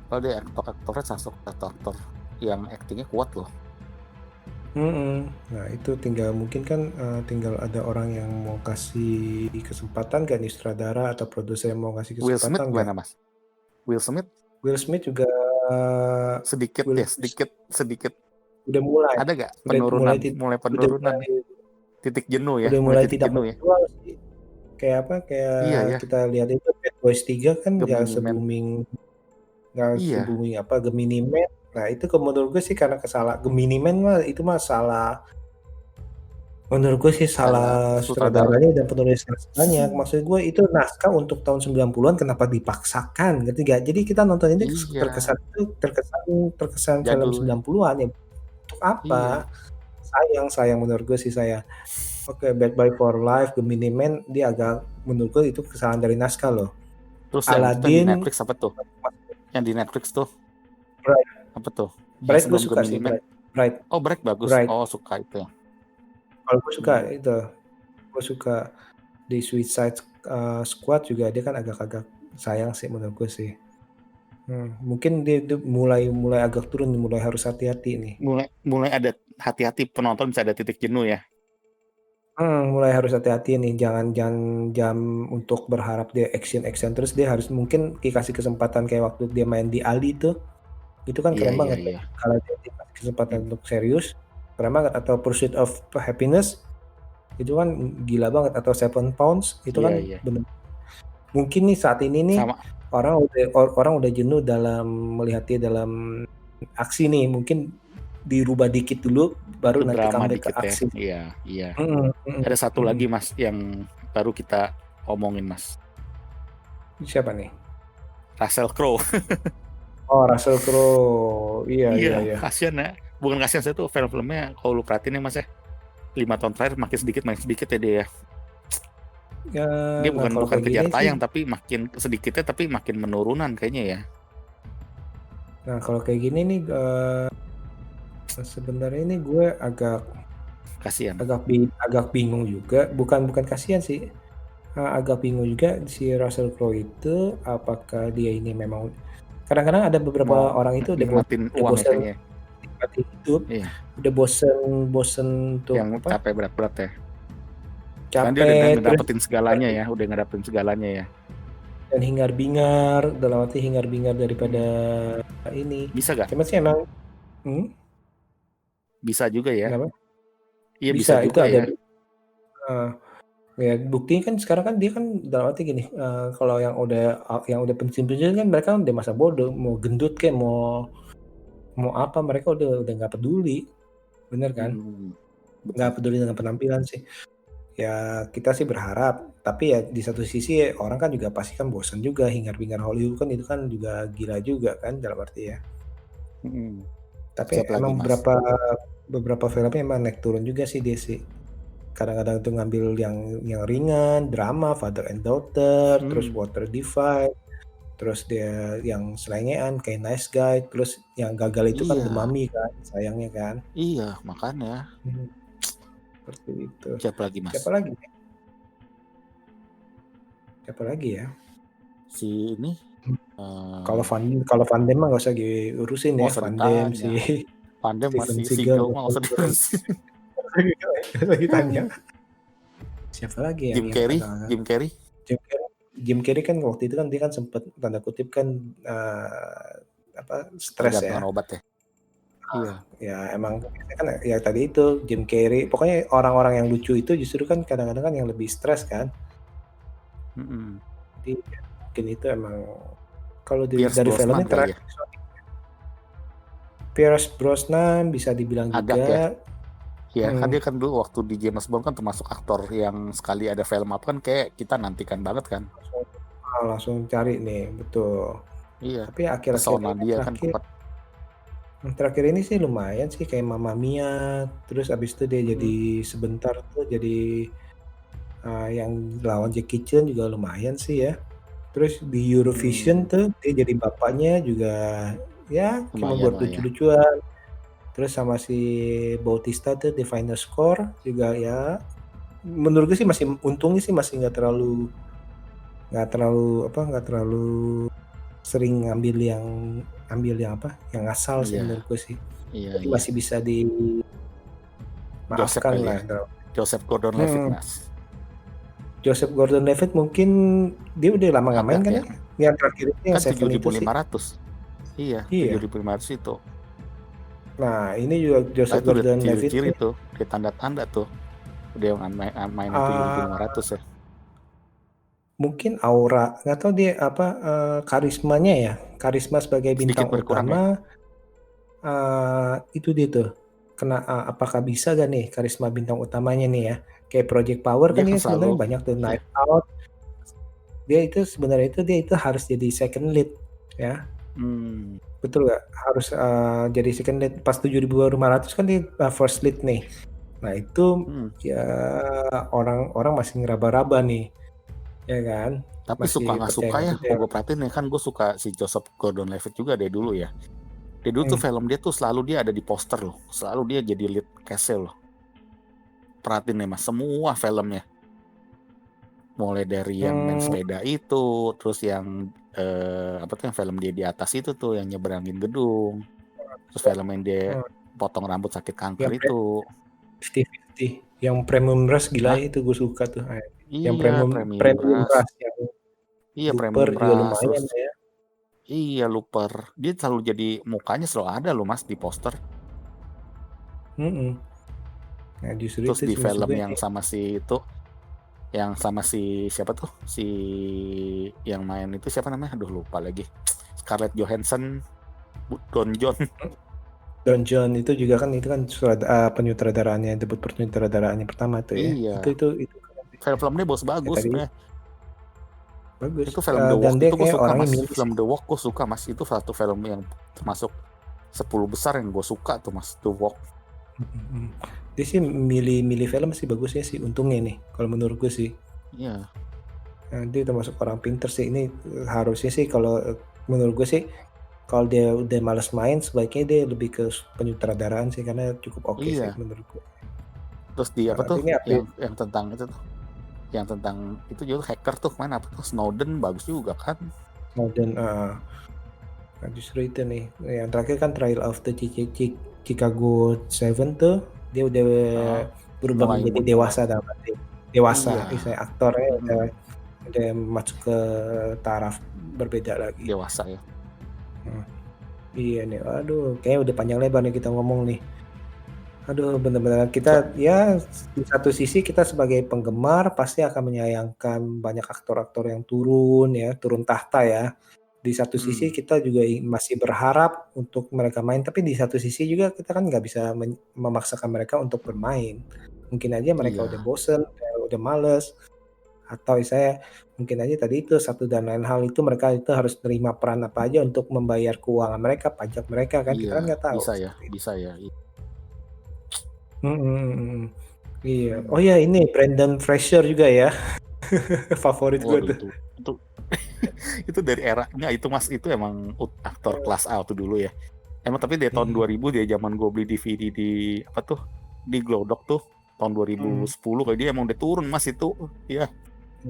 Kalau dia aktornya sosok aktor yang aktingnya kuat loh. Nah itu mungkin kan tinggal ada orang yang mau kasih kesempatan kan, sutradara atau produser yang mau kasih kesempatan. Will Smith gimana mas? Will Smith juga sedikit udah mulai ada gak penurunan mulai penurunan titik jenuh ya, udah mulai tidak jenuh ya. Kayak apa kita lihat itu Bad Boys 3 kan nggak se-booming apa Gemini Man. Nah itu menurut gue sih karena Gemini Man mah itu mah salah. Menurut gue sih salah sutradaranya dan penulis naskahnya. Maksud gue itu naskah untuk tahun 90-an kenapa dipaksakan gitu gak? Jadi kita nonton ini terkesan film 90-an ya. Untuk apa? Sayang menurut gue sih saya. Oke, Bad Boy for Life, Gemini Man dia agak menurut gue itu kesalahan dari naskah loh. Terus Aladdin, yang di Netflix apa tuh? Yang di Netflix tuh? Bright. Apa tuh? Bright gue suka sih, Bright. Oh, Bright bagus. Oh, suka itu ya. Kalau gue suka itu. Gue suka di Suicide squad juga dia kan agak-agak sayang sih menurut gue sih. Mungkin dia mulai agak turun, mulai harus hati-hati nih. Mulai ada hati-hati, penonton bisa ada titik jenuh ya. Mulai harus hati-hati nih, jangan untuk berharap dia action terus, dia harus mungkin dikasih kesempatan kayak waktu dia main di Ali itu kan Iya, keren iya, banget ya. iya. Kalau dia dikasih kesempatan untuk serius, keren banget. Atau Pursuit of Happiness, itu kan gila banget. Atau 7 Pounds, itu Iya, kan iya. bener. Mungkin nih saat ini nih, Sama orang udah jenuh dalam melihat dia dalam aksi nih, mungkin dirubah dikit dulu, baru ke nanti drama comeback ke dikit ya. aksi. Iya, iya. Mhm, Ada satu mhm. lagi Mas yang baru kita omongin Mas. Siapa nih? Russell Crowe. Oh, Russell Crowe. Iya, iya, Iya, iya. kasihan ya. Bukan kasihan, saya tuh film-filmnya kalau lu perhatiin ya Mas ya, 5 tahun terakhir makin sedikit ya dia. Ya, Dia nah kalau bukan kayak gini kejar sih, tayang, tapi makin sedikitnya tapi makin menurunan kayaknya ya. nah kalau kayak gini nih, sebenarnya ini gue agak Kasihan. agak bingung juga. Bukan kasihan sih, agak bingung juga si Russell Crowe itu, apakah dia ini memang kadang-kadang ada beberapa Mau orang itu nikmatin udah uang ya bosan kayaknya ya. nikmati hidup, Iya, udah bosen untuk yang apa, capek berat-berat ya. Kan dia udah capek, terus ngedapetin segalanya ya, udah ngedapetin segalanya ya. dan hingar-bingar, dalam arti hingar-bingar daripada Mm. ini. Bisa gak? Cuman sih emang Bisa juga ya. kenapa? Iya bisa Bisa, itu juga ada, ya. ya buktinya kan sekarang kan dia kan dalam arti gini, kalau yang udah pensiun-pensiun kan mereka udah masa bodoh, mau gendut kayak mau apa, mereka udah nggak peduli, bener kan? Nggak Betul. peduli dengan penampilan sih. Ya kita sih berharap, tapi ya di satu sisi orang kan juga pasti kan bosan juga, hingar-bingar Hollywood kan itu kan juga gila juga kan dalam arti ya. Tapi Siapa lagi emang Mas? beberapa filmnya emang naik turun juga sih dia sih. Kadang-kadang tuh ngambil yang ringan, drama, Father and Daughter, terus Hmm, Water Divide, terus dia yang selengean kayak Nice Guy, terus yang gagal itu kan The iya, Mummy kan, sayangnya kan. iya makanya. Mhm, seperti itu. Siapa lagi Mas? Siapa lagi? Siapa lagi ya? Si ini Kalau Van Damme mah nggak usah diurusin ya, nggak usah Van Damme, ditanya. si Pandem Steven masih Seagal, Seagal mah nggak usah diurusin. nggak usah ditanya. Siapa lagi Jim yang Carrey, agak-agak Jim Carrey Jim Carrey kan waktu itu kan dia kan sempat tanda kutip kan stres ya. tergantungan obat ya. Iya. Ya emang kan ya tadi itu Jim Carrey, pokoknya orang-orang yang lucu itu justru kan kadang-kadang kan yang lebih stres kan. Jadi mungkin itu emang kalau Pierce dari Brosnan filmnya kali ya. Pierce Brosnan bisa dibilang Agak ya. juga. Ya kan dia kan dulu waktu di James Bond kan termasuk aktor yang sekali ada film apa kan kayak kita nantikan banget kan. Langsung cari nih, betul. Iya. Tapi akhir-akhir Pesona ini dia kan kuat. terakhir ini sih lumayan sih kayak Mamma Mia, terus abis itu dia jadi sebentar tuh jadi yang lawan Jackie Chan juga lumayan sih ya. Terus di Eurovision tuh dia jadi bapaknya juga ya cuma Lumayan buat lah ya. lucu-lucuan. Terus sama si Bautista tuh di Final Score juga ya. Menurut gue sih masih untungnya sih masih nggak terlalu sering ngambil yang asal sih menurut gue sih. Iya, Jadi masih bisa dimaafkan lah. Joseph Gordon-Levitt Mas. Joseph Gordon-Levitt mungkin dia udah lama nggak main kan ya? Yang terakhir itu yang Kan Seven itu sih. 7.500. Iya. 7.500 itu. Nah ini juga Joseph Gordon-Levitt ciri-ciri tuh, kayak tanda-tanda tuh. Dia main 7.500 ya. Mungkin aura, nggak tahu dia apa karismanya ya, karisma sebagai bintang utama itu dia tuh. Apakah bisa gak nih karisma bintang utamanya nih ya? Kayak Project Power kan dia sebenarnya banyak tuh Knives Out. Dia itu harus jadi second lead ya. Betul nggak? Harus jadi second lead. Pas 7.500 kan dia first lead nih. Nah itu ya orang masih ngeraba-raba nih. Ya kan? Tapi suka nggak suka ya, gue perhatiin ya kan gue suka si Joseph Gordon-Levitt juga dari dulu ya. Dari dulu tuh film dia tuh selalu dia ada di poster loh, selalu dia jadi lead cast loh. Perhatiin nih Mas, semua filmnya. mulai dari yang main sepeda itu, terus yang apa tuh yang film dia di atas itu tuh yang nyeberangin gedung, terus film yang dia potong rambut sakit kanker Yang itu. 50-50. Yang Premium Rush gila Hah? itu gue suka tuh. Yang Iya, Premium Premium Premium Rush. Rush yang Iya, Looper Premium juga Rush. lumayan Terus, ya. iya, Looper. Dia selalu jadi mukanya selalu ada loh Mas di poster. Nah justru Terus itu di film juga yang sama si itu, yang sama si siapa tuh? Si yang main itu siapa namanya? Aduh lupa lagi. Scarlett Johansson, Don John. Don John itu juga kan penyutradaraannya, debut penyutradaraannya pertama tuh ya. Iya. Itu Film-filmnya bagus tadi sebenarnya. bagus. Itu film The Dan Walk dia itu gue kayak suka orangnya Mas. milih Film The Walk gue suka Mas. Itu satu film yang termasuk 10 besar yang gue suka tuh Mas. The Walk. Dia sih milih film sih bagusnya sih, untungnya nih kalau menurut gue sih. Iya. Nah, dia termasuk orang pinter sih. Ini harusnya sih kalau menurut gue sih, kalau dia udah malas main sebaiknya dia lebih ke penyutradaraan sih, karena cukup oke sih Iya. menurut gue. Terus di apa Nah, tuh ini yang tentang itu tuh, yang tentang itu juga hacker tuh mana apa tuh Snowden bagus juga kan. Snowden, nah justru itu nih yang terakhir kan Trial of the Chicago 7 tuh dia udah berubah mulai menjadi muncul. dewasa dalam arti dewasa, Iya. misalnya aktornya udah masuk ke taraf berbeda lagi. Dewasa ya. Iya nih, aduh kayaknya udah panjang lebar nih kita ngomong nih. Aduh, benar-benar kita ya di satu sisi kita sebagai penggemar pasti akan menyayangkan banyak aktor-aktor yang turun tahta ya. Di satu sisi kita juga masih berharap untuk mereka main, tapi di satu sisi juga kita kan nggak bisa memaksakan mereka untuk bermain. Mungkin aja mereka udah bosen, udah males, atau saya mungkin aja tadi itu satu dan lain hal itu mereka itu harus terima peran apa aja untuk membayar keuangan mereka, pajak mereka kan, kita kan nggak tahu. Bisa ya. Iya. Oh ya ini Brendan Fraser juga ya. Favorit gue tuh. Itu dari era itu Mas, itu emang aktor kelas A tuh dulu ya. Emang tapi dari tahun 2000 dia zaman gue beli DVD di apa tuh di Glodok tuh tahun 2010 kayak dia emang udah turun Mas itu ya.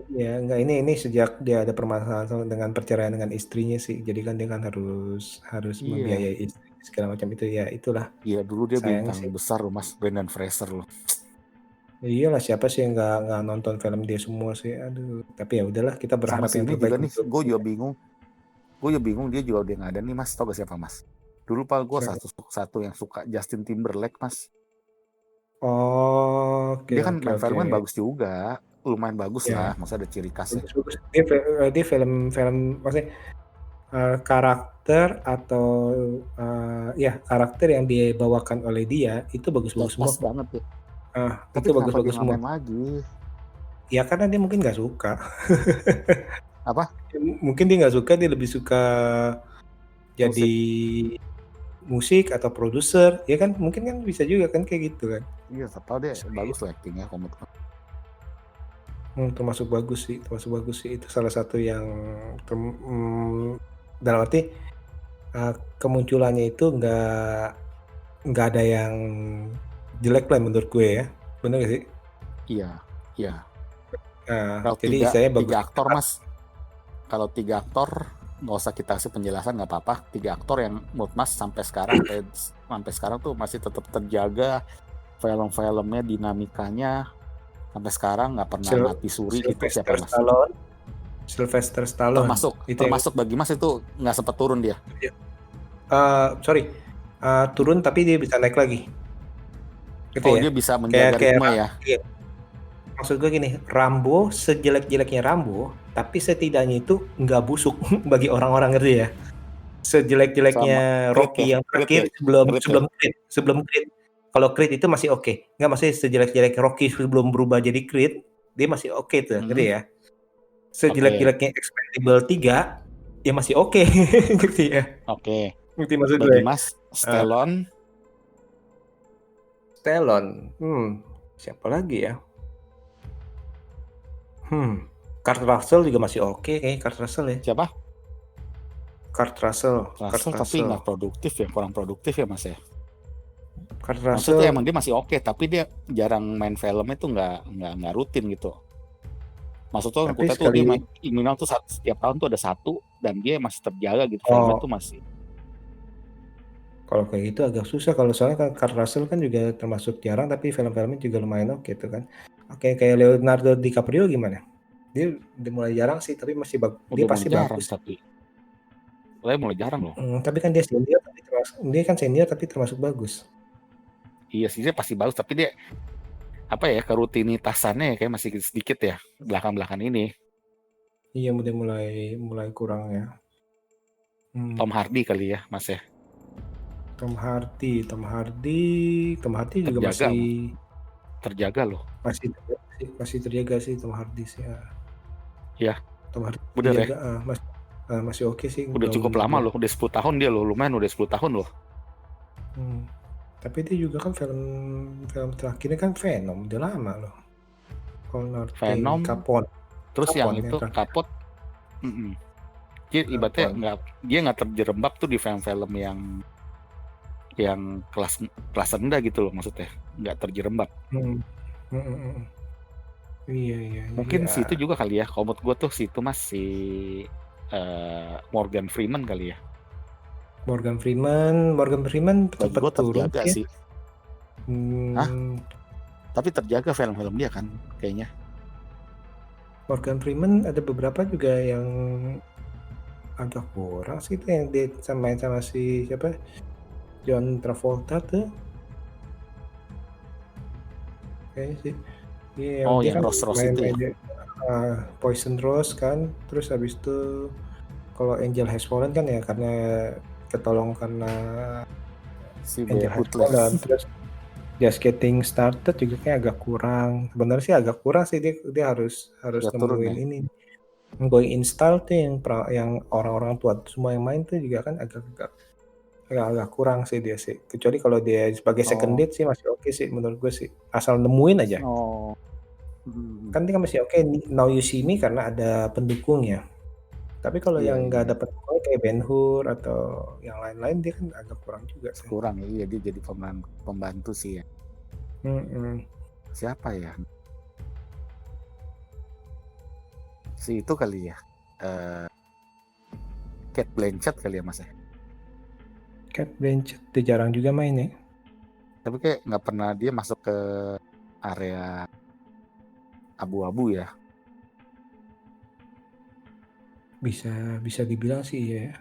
Iya, enggak ini sejak dia ada permasalahan dengan perceraian dengan istrinya sih. Jadi kan dia kan harus membiayai istri segala macam itu ya, itulah. Iya, dulu dia bintang sih besar loh Mas, Brendan Fraser loh. Iyalah, siapa sih yang nggak nonton film dia semua sih, aduh. Tapi ya udahlah, kita berharap yang terbaik nih, gue juga bingung dia juga udah nggak ada nih Mas. Tau gak siapa Mas? Dulu pak gue satu yang suka Justin Timberlake Mas. Oke, dia kan main film kan bagus juga, lumayan bagus lah, maksudnya ada ciri khasnya. Dia film maksudnya karakter atau karakter yang dibawakan oleh dia itu bagus-bagus semua banget ya. Itu bagus-bagus semua lagi. Ya karena dia mungkin nggak suka. Apa? Mungkin dia nggak suka, dia lebih suka jadi musik atau produser, ya kan? Mungkin kan bisa juga kan kayak gitu kan? Iya, tahu dia bagus lah actingnya, komitmen. Termasuk bagus sih itu salah satu yang dalam arti kemunculannya itu nggak ada yang jelek lah menurut gue ya, benar gak sih? Iya. Jadi saya tiga aktor Mas, kalau 3 aktor nggak usah kita kasih penjelasan, nggak apa-apa. 3 aktor yang menurut Mas sampai sekarang tuh masih tetap terjaga film-filmnya, dinamikanya sampai sekarang nggak pernah mati suri gitu. Siapa Mas? Sylvester Stallone. Termasuk bagi Mas itu nggak sempat turun dia? Turun tapi dia bisa naik lagi. Gitu ya? Dia bisa menjaga ritme ya? Iya. Maksud gue gini, Rambo sejelek-jeleknya Rambo, tapi setidaknya itu nggak busuk bagi orang-orang ngerti ya. Sejelek-jeleknya Rocky yang terakhir sebelum Creed. Kalau Creed itu masih oke. Nggak, masih sejelek-jelek Rocky sebelum berubah jadi Creed, dia masih oke tuh, ngerti ya. Sejelek-jeleknya Expendable 3, ya masih oke, ngerti ya. Oke. Ngerti maksud gue. Bagi Mas, Stallone. Siapa lagi ya? Kurt Russell juga masih oke kayaknya, Kurt Russell ya. Siapa? Kurt Russell. Tapi nggak produktif ya, kurang produktif ya Mas ya. Kurt Russell maksudnya emang dia masih oke, tapi dia jarang main filmnya tuh nggak rutin gitu. Maksudnya Tapi Kute tuh dia sekali main minimal tuh setiap tahun tuh ada satu dan dia masih terjaga gitu. Filmnya tuh masih. kalau kayak gitu agak susah kalau soalnya kan Kurt Russell kan juga termasuk jarang tapi film-filmnya juga lumayan oke tuh kan. Oke, kayak Leonardo DiCaprio gimana? Dia udah mulai jarang sih tapi dia Udah mulai pasti jarang bagus. tapi. Mulai jarang loh. Tapi kan dia kan senior tapi termasuk bagus. Iya sih dia pasti bagus tapi dia apa ya kerutinitasannya kayak masih sedikit ya belakang-belakang ini. Iya udah mulai kurang ya. Tom Hardy kali ya Mas ya. Tom Hardy juga Terjaga masih loh. masih terjaga sih Tom Hardy sih ya. Iya. Tom Hardy Bener ya. terjaga, masih oke sih. Udah cukup lama loh, udah 10 tahun dia loh, lumayan udah 10 tahun loh. Tapi dia juga kan film terakhirnya kan Venom, udah lama loh. Venom, Capone. terus yang itu terakhir. Kapot. Dia ibaratnya dia nggak terjerembab tuh di film-film yang kelas rendah gitu loh maksudnya, nggak terjerembab. Iya. Mungkin situ juga kali ya, kalau menurut gue tuh situ masih Morgan Freeman kali ya. Morgan Freeman cepat turun sih. Tapi terjaga film-film dia kan kayaknya. Morgan Freeman ada beberapa juga yang agak kurang sih itu yang dia main sama si siapa John Travolta tuh kayaknya sih. Dia yang kan Rose itu ya. Poison Rose kan, terus habis itu kalau Angel Has Fallen kan ya karena ketolong karena si Angel Has Fallen, terus Just Getting Started juga kayak agak kurang. Sebenarnya sih agak kurang sih dia harus nemuin ini. Going Install tuh yang orang-orang tua semua yang main tuh juga kan agak kurang sih dia sih. Kecuali kalau dia sebagai second lead sih masih oke sih menurut gue sih. Asal nemuin aja. Kan dia masih oke Now You See Me karena ada pendukungnya. Tapi kalau yang nggak ada pendukung kayak Ben Hur atau yang lain-lain dia kan agak kurang juga sih. Kurang ya, iya dia jadi pembantu sih ya. Siapa ya? Si itu kali ya. Cate Blanchett kali ya Mas ya. Cate Blanchett dia jarang juga main ya. Tapi kayak nggak pernah dia masuk ke area abu-abu ya. Bisa dibilang sih ya.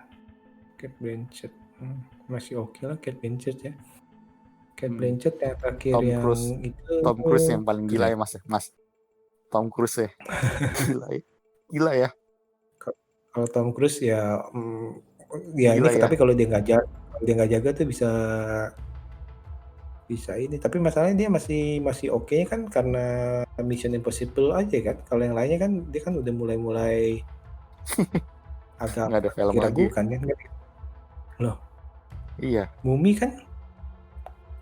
Cate Blanchett masih oke lah Cate Blanchett ya. Cate Blanchett yang terakhir Tom Cruise yang paling gila ya Mas. Tom Cruise ya. Gila ya. Kalau Tom Cruise ya ini ya. Tapi kalau dia nggak jaga tuh bisa ini. Tapi masalahnya dia masih oke kan karena Mission Impossible aja kan. Kalau yang lainnya kan dia kan udah mulai agak nggak ada film lagi kan loh. Iya. Mummy kan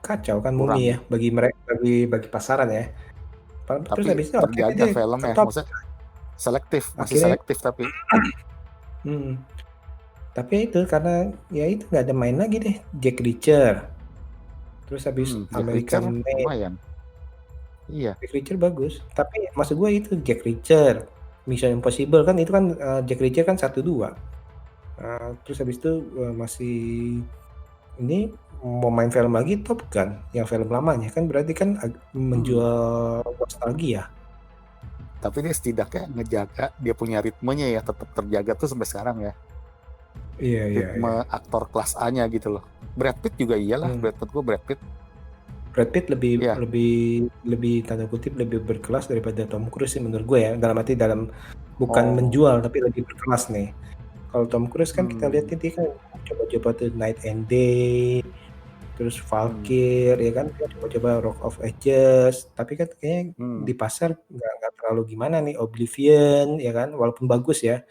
kacau kan Mummy ya bagi mereka bagi pasaran ya. Tapi terus terjaga filmnya maksudnya masih selektif tapi tapi itu karena ya itu nggak ada main lagi deh Jack Reacher terus habis American Made lumayan. Iya, Jack Reacher bagus tapi maksud gue itu Jack Reacher Mission Impossible kan itu kan Jack Reacher kan 1-2 terus habis itu masih ini mau main film lagi Top Gun yang film lamanya kan berarti kan menjual nostalgia. Tapi dia setidaknya ngejaga dia punya ritmenya ya tetap terjaga tuh sampai sekarang ya. Iya. Ritme aktor kelas A-nya gitu loh. Brad Pitt juga iyalah, Brad Pitt lebih tanda kutip lebih berkelas daripada Tom Cruise sih menurut gue ya. Dalam bukan menjual tapi lebih berkelas nih. Kalau Tom Cruise kan kita lihat dia kan coba-coba tuh Night and Day, terus Valkyrie ya kan dia coba-coba Rock of Ages, tapi kan kayaknya di pasar nggak terlalu gimana nih Oblivion ya kan walaupun bagus ya,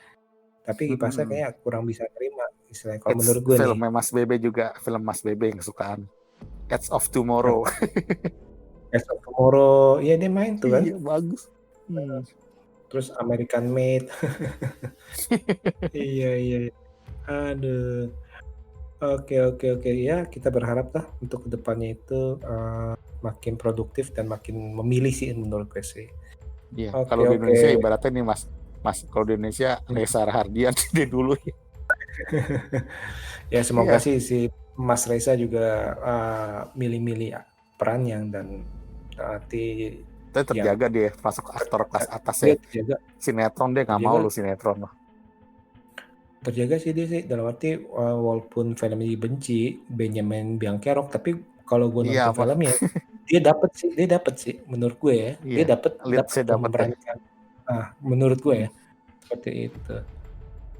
tapi di pasar kayaknya kurang bisa terima istilahnya kalau menurut gue film Mas Bebe juga film Mas Bebe yang kesukaan Edge of Tomorrow. Edge of Tomorrow ya dia main tuh kan. Iya bagus. Terus American Made. Iya. Aduh. Oke ya kita berharap lah untuk kedepannya itu makin produktif dan makin memilih sih menurut gue sih. Iya, Oke, kalau di oke. Indonesia ibaratnya nih Mas, kalau di Indonesia Hmm. Reza Rahardian dia dulu ya. Ya semoga Iya, sih si Mas Reza juga milih-milih perannya dan nanti tapi yang terjaga dia masuk aktor terjaga, kelas atas ya. dia terjaga, Sinetron dia nggak mau terjaga, lu sinetron loh. terjaga sih dia sih dalam arti walaupun filmnya dibenci Benjamin Biangkerok, tapi kalau gue Iya nonton apa? filmnya dia dapat sih menurut gue ya, dia Iya, dapat lead dapat saya dapat ya. memerankan. Menurut gue Hmm. ya seperti itu.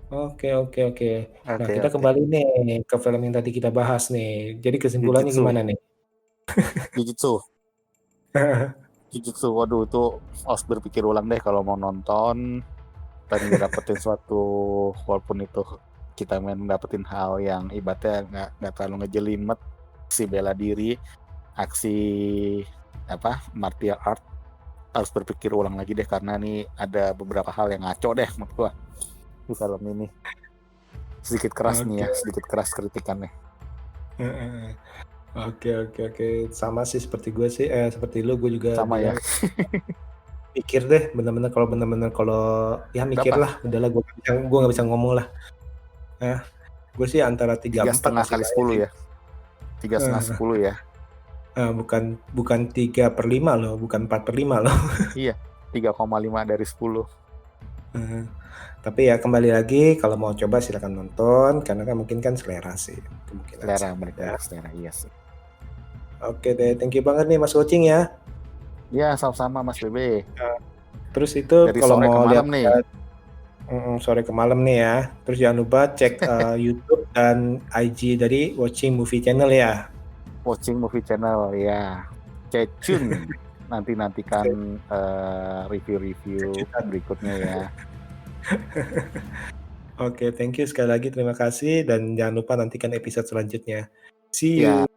Oke, oke, oke. Nah, Oke kita oke. kembali nih ke film yang tadi kita bahas nih. Jadi kesimpulannya Jujutsu, gimana nih? Jujutsu, Jujutsu. Waduh itu harus berpikir ulang deh kalau mau nonton dan ngedapetin suatu, walaupun itu kita main dapetin hal yang ibaratnya nggak terlalu ngejelimet, si bela diri, aksi apa martial art, harus berpikir ulang lagi deh karena nih ada beberapa hal yang ngaco deh menurut gua di film ini. Sedikit keras nih Oke, ya, sedikit keras kritikannya. heeh. Oke, oke, oke. Sama sih seperti gue sih, seperti lu, gue juga Sama ya. bilang pikir deh, bener-bener kalau ya mikir Berapa? lah, udahlah gue nggak bisa ngomong lah. Nah, gue sih antara 3/4 3,5 kasih kali banyak 10 sih. ya. 3,5 10 ya. Bukan bukan 3/5 loh, bukan 4/5 loh. Iya, 3,5 dari 10. Eh, Tapi ya kembali lagi kalau mau coba silakan nonton karena kan mungkin kan selera sih kemungkinan Selera, sih balik ya. lagi ke selera, iya sih. Oke deh, thank you banget nih Mas Wocing ya. Ya, sama-sama Mas Bebe. Nah, terus itu Dari kalau sore ke mau malam nih. lihat sore ke malam nih ya. Terus jangan lupa cek YouTube dan IG dari Watching Movie Channel ya. Watching Movie Channel ya. Stay tune. Nantikan review-review Kejutan. berikutnya ya. Oke, thank you sekali lagi, terima kasih dan jangan lupa nantikan episode selanjutnya. See Ya. you.